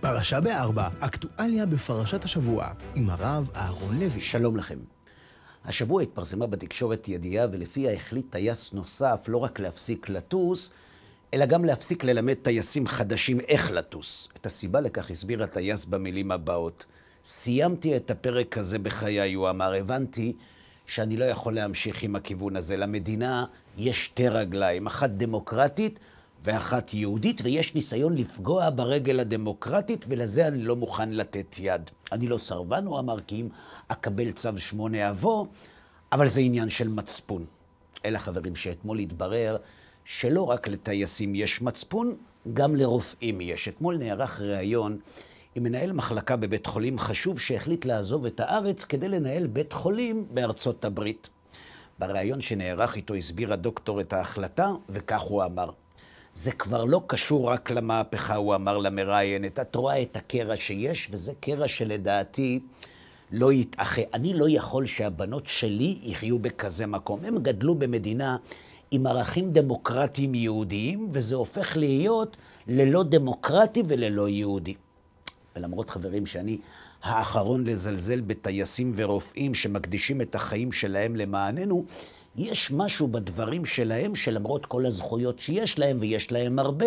פרשה בארבע, אקטואליה בפרשת השבוע, עם הרב אהרון לוי. שלום לכם. השבוע התפרסמה בתקשורת ידיעה, ולפיה החליט טייס נוסף לא רק להפסיק לטוס, אלא גם להפסיק ללמד טייסים חדשים איך לטוס. את הסיבה לכך הסביר הטייס במילים הבאות: סיימתי את הפרק הזה בחיי, הוא אמר, הבנתי שאני לא יכול להמשיך עם הכיוון הזה. למדינה יש שתי רגליים, אחת דמוקרטית ואחת יהודית, ויש ניסיון לפגוע ברגל הדמוקרטית, ולזה אני לא מוכן לתת יד. אני לא סרבן, הוא אמר, כי אם אקבל צו 8 אבוא, אבל זה עניין של מצפון. אלה חברים שאתמול התברר שלא רק לטייסים יש מצפון, גם לרופאים יש. אתמול נערך ראיון עם מנהל מחלקה בבית חולים חשוב שהחליט לעזוב את הארץ כדי לנהל בית חולים בארצות הברית. בראיון שנערך איתו הסביר הדוקטור את ההחלטה, וכך הוא אמר: זה כבר לא קשור רק למהפכה, הוא אמר למראיינת. את רואה את הקרע שיש, וזה קרע שלדעתי לא יתאחה. אני לא יכול שהבנות שלי יחיו בכזה מקום. הם גדלו במדינה עם ערכים דמוקרטיים יהודיים, וזה הופך להיות ללא דמוקרטי וללא יהודי. ולמרות, חברים, שאני האחרון לזלזל בטייסים ורופאים שמקדישים את החיים שלהם למעננו, יש משהו בדברים שלהם שלמרות כל הזכויות שיש להם, ויש להם הרבה,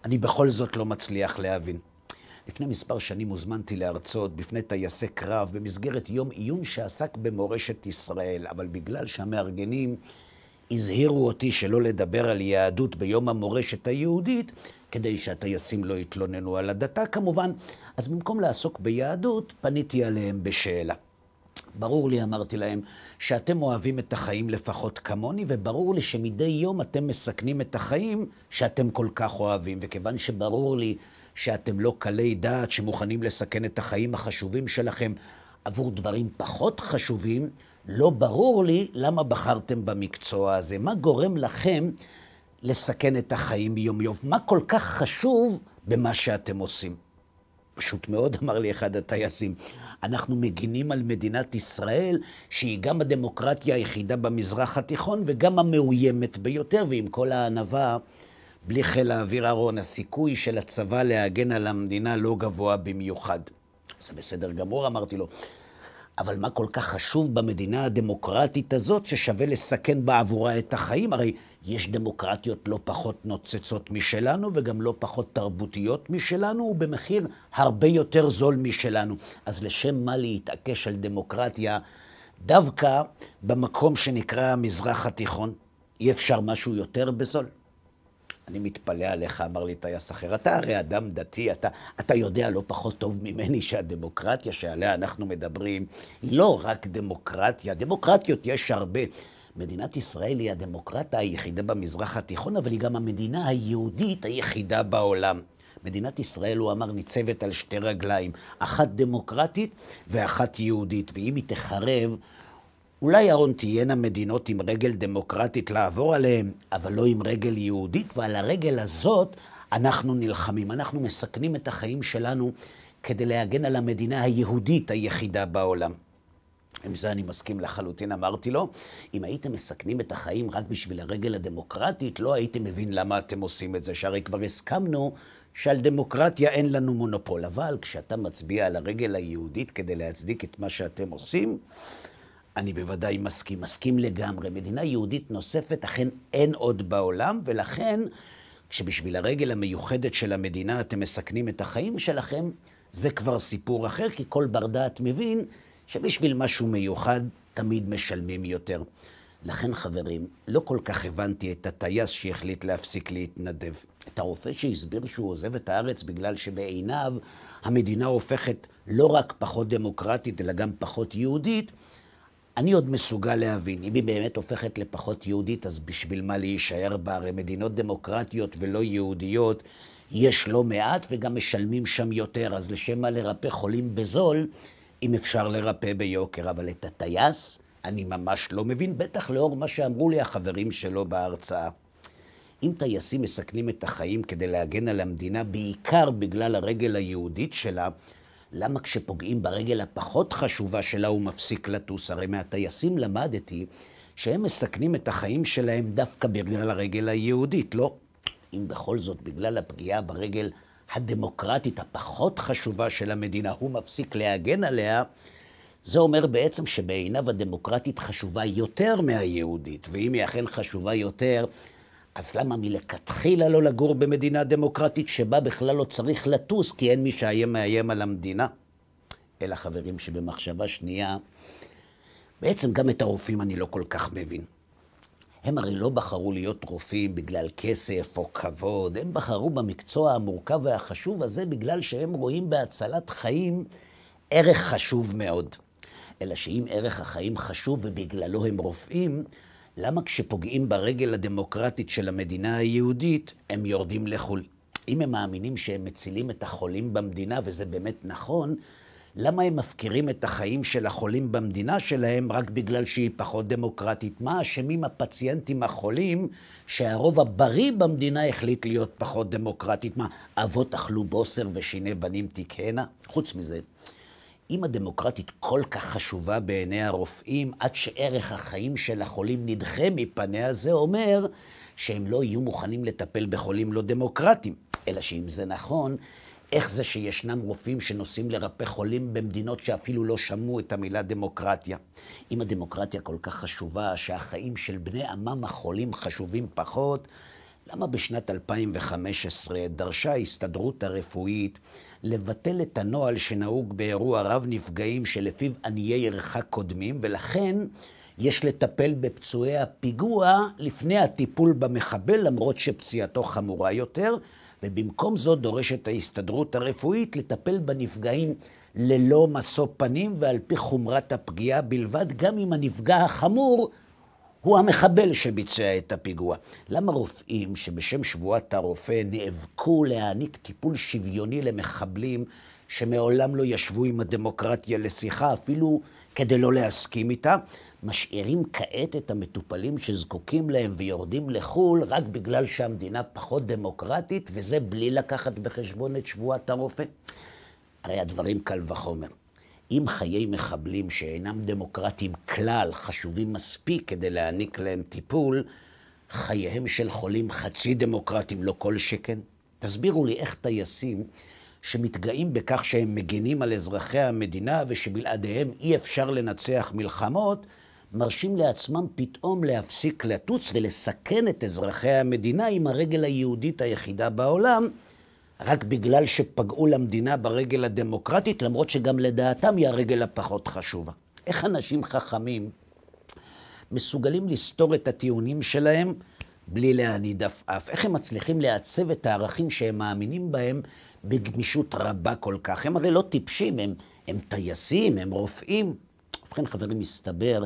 אני בכל זאת לא מצליח להבין. לפני מספר שנים הוזמנתי להרצות בפני טייסי קרב במסגרת יום עיון שעסק במורשת ישראל, אבל בגלל שהמארגנים הזהירו אותי שלא לדבר על יהדות ביום המורשת היהודית, כדי שהטייסים לא יתלוננו על הדתה כמובן, אז במקום לעסוק ביהדות, פניתי עליהם בשאלה. ברור לי, אמרתי להם, שאתם אוהבים את החיים לפחות כמוני, וברור לי שמדי יום אתם מסכנים את החיים שאתם כל כך אוהבים. וכיוון שברור לי שאתם לא קלי דעת שמוכנים לסכן את החיים החשובים שלכם עבור דברים פחות חשובים, לא ברור לי למה בחרתם במקצוע הזה. מה גורם לכם לסכן את החיים יום יום? מה כל כך חשוב במה שאתם עושים? פשוט מאוד, אמר לי אחד הטייסים, אנחנו מגינים על מדינת ישראל, שהיא גם הדמוקרטיה היחידה במזרח התיכון, וגם המאוימת ביותר, ועם כל הענווה, בלי חיל האוויר ארון, הסיכוי של הצבא להגן על המדינה לא גבוה במיוחד. זה בסדר גמור, אמרתי לו, אבל מה כל כך חשוב במדינה הדמוקרטית הזאת ששווה לסכן בעבורה את החיים? הרי יש דמוקרטיות לא פחות נוצצות משלנו, וגם לא פחות תרבותיות משלנו, ובמחיר הרבה יותר זול משלנו. אז לשם מה להתעקש על דמוקרטיה דווקא במקום שנקרא המזרח התיכון? אי אפשר משהו יותר בזול? אני מתפלא עליך, אמר לי טייס אחר, אתה הרי אדם דתי, אתה יודע לא פחות טוב ממני שהדמוקרטיה שעליה אנחנו מדברים היא לא רק דמוקרטיה, דמוקרטיות יש הרבה. מדינת ישראל היא הדמוקרטיה היחידה במזרח התיכון, אבל היא גם המדינה היהודית היחידה בעולם. מדינת ישראל, הוא אמר, ניצבת על שתי רגליים, אחת דמוקרטית ואחת יהודית, ואם היא תחרב, אולי אהרון תהיינה מדינות עם רגל דמוקרטית לעבור עליהן, אבל לא עם רגל יהודית, ועל הרגל הזאת אנחנו נלחמים. אנחנו מסכנים את החיים שלנו כדי להגן על המדינה היהודית היחידה בעולם. עם זה אני מסכים לחלוטין, אמרתי לו, אם הייתם מסכנים את החיים רק בשביל הרגל הדמוקרטית, לא הייתם מבין למה אתם עושים את זה, שהרי כבר הסכמנו שעל דמוקרטיה אין לנו מונופול. אבל כשאתה מצביע על הרגל היהודית כדי להצדיק את מה שאתם עושים, אני בוודאי מסכים לגמרי. מדינה יהודית נוספת אכן אין עוד בעולם, ולכן כשבשביל הרגל המיוחדת של המדינה אתם מסכנים את החיים שלכם, זה כבר סיפור אחר, כי כל בר דעת מבין שבשביל משהו מיוחד תמיד משלמים יותר. לכן, חברים, לא כל כך הבנתי את הטייס שהחליט להפסיק להתנדב. את הרופא שהסביר שהוא עוזב את הארץ בגלל שבעיניו המדינה הופכת לא רק פחות דמוקרטית, אלא גם פחות יהודית, אני עוד מסוגל להבין. אם היא באמת הופכת לפחות יהודית, אז בשביל מה להישאר בה? הרי מדינות דמוקרטיות ולא יהודיות יש לא מעט, וגם משלמים שם יותר. אז לשם מה לרפא חולים בזול, אם אפשר לרפא ביוקר? אבל את הטייס אני ממש לא מבין, בטח לאור מה שאמרו לי החברים שלו בהרצאה. אם טייסים מסכנים את החיים כדי להגן על המדינה, בעיקר בגלל הרגל היהודית שלה, למה כשפוגעים ברגל הפחות חשובה שלה הוא מפסיק לטוס? הרי מהטייסים למדתי שהם מסכנים את החיים שלהם דווקא בגלל הרגל היהודית, לא? אם בכל זאת בגלל הפגיעה ברגל הדמוקרטית הפחות חשובה של המדינה, הוא מפסיק להגן עליה, זה אומר בעצם שבעיניו הדמוקרטית חשובה יותר מהיהודית, ואם היא אכן חשובה יותר, אז למה מלכתחילה לא לגור במדינה דמוקרטית שבה בכלל לא צריך לטוס, כי אין מי מאיים על המדינה? אלא חברים שבמחשבה שנייה, בעצם גם את הרופאים אני לא כל כך מבין. הם הרי לא בחרו להיות רופאים בגלל כסף או כבוד, הם בחרו במקצוע המורכב והחשוב הזה בגלל שהם רואים בהצלת חיים ערך חשוב מאוד. אלא שאם ערך החיים חשוב ובגללו הם רופאים, למה כשפוגעים ברגל הדמוקרטית של המדינה היהודית, הם יורדים לחול? אם הם מאמינים שהם מצילים את החולים במדינה, וזה באמת נכון, למה הם מפקירים את החיים של החולים במדינה שלהם רק בגלל שהיא פחות דמוקרטית? מה אשמים הפציינטים החולים שהרוב הבריא במדינה החליט להיות פחות דמוקרטית? מה, אבות אכלו בוסר ושיני בנים תקהנה? חוץ מזה, אם הדמוקרטית כל כך חשובה בעיני הרופאים, עד שערך החיים של החולים נדחה מפניה, זה אומר שהם לא יהיו מוכנים לטפל בחולים לא דמוקרטיים. אלא שאם זה נכון, איך זה שישנם רופאים שנוסעים לרפא חולים במדינות שאפילו לא שמעו את המילה דמוקרטיה? אם הדמוקרטיה כל כך חשובה, שהחיים של בני עמם החולים חשובים פחות, למה בשנת 2015 דרשה ההסתדרות הרפואית לבטל את הנוהל שנהוג באירוע רב נפגעים שלפיו עניי עירך קודמים, ולכן יש לטפל בפצועי הפיגוע לפני הטיפול במחבל, למרות שפציעתו חמורה יותר, ובמקום זאת דורשת ההסתדרות הרפואית לטפל בנפגעים ללא משוא פנים ועל פי חומרת הפגיעה בלבד, גם אם הנפגע החמור הוא המחבל שביצע את הפיגוע. למה רופאים שבשם שבועת הרופא נאבקו להעניק טיפול שוויוני למחבלים שמעולם לא ישבו עם הדמוקרטיה לשיחה, אפילו כדי לא להסכים איתה, משאירים כעת את המטופלים שזקוקים להם ויורדים לחול רק בגלל שהמדינה פחות דמוקרטית, וזה בלי לקחת בחשבון את שבועת הרופא? הרי הדברים קל וחומר. אם חיי מחבלים שאינם דמוקרטיים כלל חשובים מספיק כדי להעניק להם טיפול, חייהם של חולים חצי דמוקרטיים לא כל שכן. תסבירו לי איך טייסים שמתגאים בכך שהם מגנים על אזרחי המדינה ושבלעדיהם אי אפשר לנצח מלחמות, מרשים לעצמם פתאום להפסיק לטוץ ולסכן את אזרחי המדינה עם הרגל היהודית היחידה בעולם, רק בגלל שפגעו למדינה ברגל הדמוקרטית, למרות שגם לדעתם היא הרגל הפחות חשובה. איך אנשים חכמים מסוגלים לסתור את הטיעונים שלהם בלי להניד עפעף? איך הם מצליחים לעצב את הערכים שהם מאמינים בהם בגמישות רבה כל כך? הם הרי לא טיפשים, הם טייסים, הם רופאים. ובכן חברים, מסתבר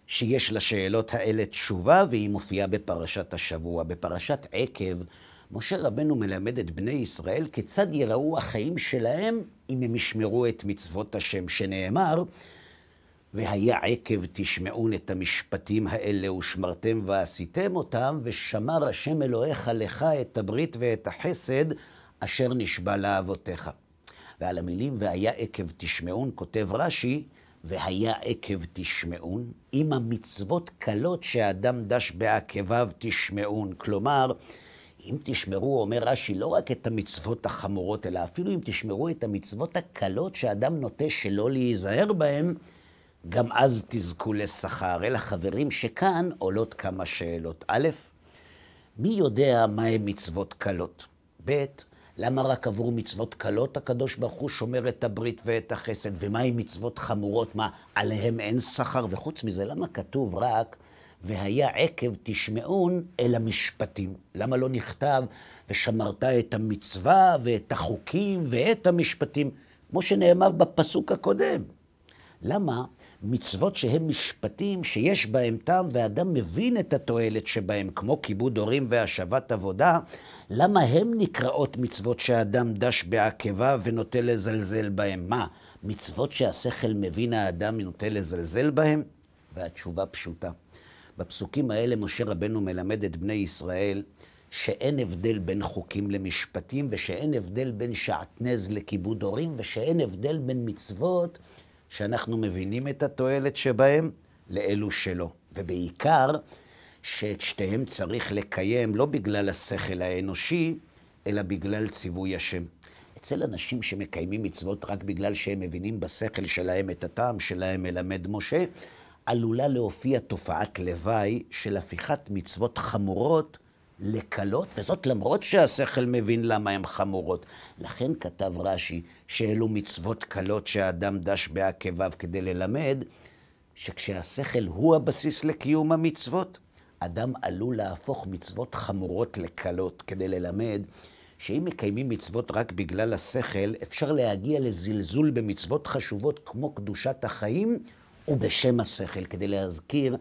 שיש לשאלות האלה תשובה, והיא מופיעה בפרשת השבוע. בפרשת עקב, משה רבנו מלמד את בני ישראל כיצד יראו החיים שלהם אם הם ישמרו את מצוות השם, שנאמר, והיה עקב תשמעון את המשפטים האלה ושמרתם ועשיתם אותם, ושמר השם אלוהיך לך את הברית ואת החסד אשר נשבע לאבותיך. ועל המילים והיה עקב תשמעון כותב רש"י, והיה עקב תשמעון, עם המצוות קלות שאדם דש בעקביו תשמעון. כלומר, אם תשמרו, אומר רש"י, לא רק את המצוות החמורות, אלא אפילו אם תשמרו את המצוות הקלות שאדם נוטה שלא להיזהר בהם, גם אז תזכו לשכר. אלא חברים שכאן עולות כמה שאלות. א', מי יודע מהם מצוות קלות? ב', למה רק עבור מצוות קלות הקדוש ברוך הוא שומר את הברית ואת החסד? ומהם מצוות חמורות? מה, עליהם אין שכר? וחוץ מזה, למה כתוב רק והיה עקב תשמעון אל המשפטים? למה לא נכתב ושמרת את המצווה ואת החוקים ואת המשפטים, כמו שנאמר בפסוק הקודם? למה מצוות שהם משפטים שיש בהם טעם ואדם מבין את התועלת שבהם, כמו כיבוד הורים והשבת עבודה, למה הם נקראות מצוות שהאדם דש בעקביו ונוטה לזלזל בהם? מה, מצוות שהשכל מבין האדם נוטה לזלזל בהם? והתשובה פשוטה. בפסוקים האלה משה רבנו מלמד את בני ישראל שאין הבדל בין חוקים למשפטים, ושאין הבדל בין שעטנז לכיבוד הורים, ושאין הבדל בין מצוות שאנחנו מבינים את התועלת שבהם לאלו שלא. ובעיקר שאת שתיהם צריך לקיים לא בגלל השכל האנושי, אלא בגלל ציווי השם. אצל אנשים שמקיימים מצוות רק בגלל שהם מבינים בשכל שלהם את הטעם שלהם מלמד משה, עלולה להופיע תופעת לוואי של הפיכת מצוות חמורות לקלות, וזאת למרות שהשכל מבין למה הן חמורות. לכן כתב רש"י שאלו מצוות קלות שהאדם דש בעקביו כדי ללמד, שכשהשכל הוא הבסיס לקיום המצוות, אדם עלול להפוך מצוות חמורות לקלות כדי ללמד, שאם מקיימים מצוות רק בגלל השכל, אפשר להגיע לזלזול במצוות חשובות כמו קדושת החיים ובשם השכל, כדי להזכיר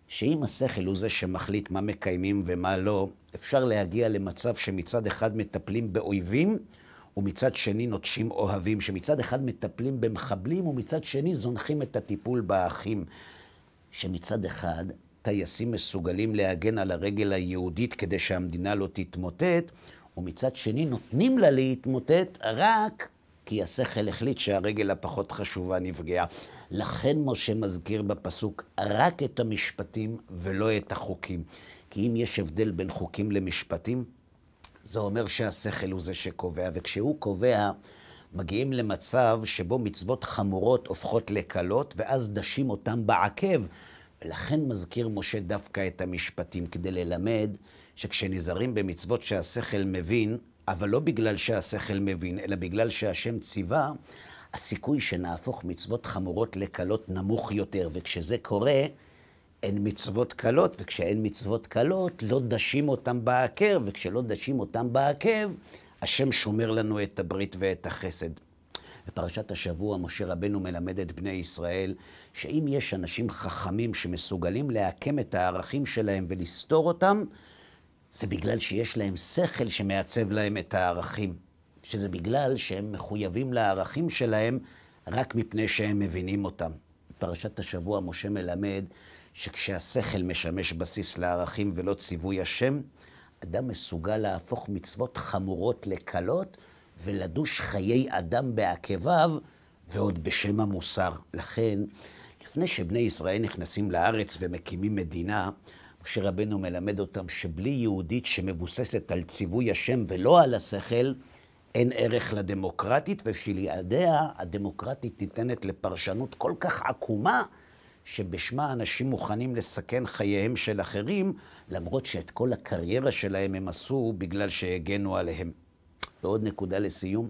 שאם השכל הוא זה שמחליט מה מקיימים ומה לא, אפשר להגיע למצב שמצד אחד מטפלים באויבים, ומצד שני נוטשים אוהבים, שמצד אחד מטפלים במחבלים, ומצד שני זונחים את הטיפול באחים, שמצד אחד טייסים מסוגלים להגן על הרגל היהודית כדי שהמדינה לא תתמוטט, ומצד שני נותנים לה להתמוטט רק כי השכל החליט שהרגל הפחות חשובה נפגעה. לכן משה מזכיר בפסוק רק את המשפטים ולא את החוקים. כי אם יש הבדל בין חוקים למשפטים, זה אומר שהשכל הוא זה שקובע, וכשהוא קובע, מגיעים למצב שבו מצוות חמורות הופכות לקלות, ואז דשים אותם בעקב. ולכן מזכיר משה דווקא את המשפטים, כדי ללמד שכשנזהרים במצוות שהשכל מבין, אבל לא בגלל שהשכל מבין, אלא בגלל שהשם ציווה, הסיכוי שנהפוך מצוות חמורות לקלות נמוך יותר, וכשזה קורה, אין מצוות קלות, וכשאין מצוות קלות, לא דשים אותם בעקב, וכשלא דשים אותם בעקב, השם שומר לנו את הברית ואת החסד. בפרשת השבוע, משה רבנו מלמד את בני ישראל, שאם יש אנשים חכמים שמסוגלים להקם את הערכים שלהם ולסתור אותם, זה בגלל שיש להם שכל שמעצב להם את הערכים. שזה בגלל שהם מחויבים לערכים שלהם רק מפני שהם מבינים אותם. בפרשת השבוע משה מלמד שכשהשכל משמש בסיס לערכים ולא ציווי השם, אדם מסוגל להפוך מצוות חמורות לקלות ולדוש חיי אדם בעקביו ועוד בשם המוסר. לכן, לפני שבני ישראל נכנסים לארץ ומקימים מדינה, משה רבנו מלמד אותם שבלי יהודית שמבוססת על ציווי השם ולא על השכל, אין ערך לדמוקרטית, ושלידיה הדמוקרטית ניתנת לפרשנות כל כך עקומה, שבשמה אנשים מוכנים לסכן חייהם של אחרים, למרות שאת כל הקריירה שלהם הם עשו בגלל שהגנו עליהם. ועוד נקודה לסיום.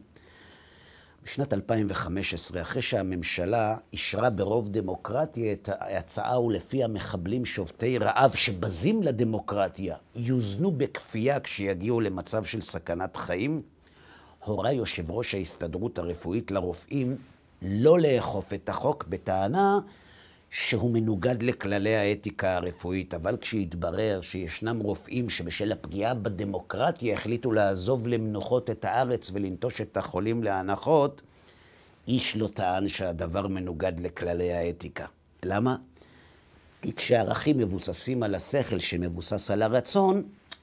בשנת 2015, אחרי שהממשלה אישרה ברוב דמוקרטי את ההצעה ולפי המחבלים שובתי רעב שבזים לדמוקרטיה, יוזנו בכפייה כשיגיעו למצב של סכנת חיים, הורה יושב ראש ההסתדרות הרפואית לרופאים לא לאכוף את החוק בטענה שהוא מנוגד לכללי האתיקה הרפואית. אבל כשהתברר שישנם רופאים שבשל הפגיעה בדמוקרטיה החליטו לעזוב למנוחות את הארץ ולנטוש את החולים להנחות, איש לא טען שהדבר מנוגד לכללי האתיקה. למה? כי כשערכים מבוססים על השכל שמבוסס על הרצון,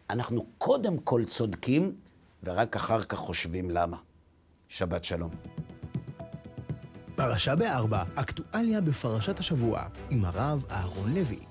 אנחנו קודם כל צודקים ורק אחר כך חושבים למה. שבת שלום. פרשה ב4, אקטואליה בפרשת השבוע, עם הרב אהרון לוי.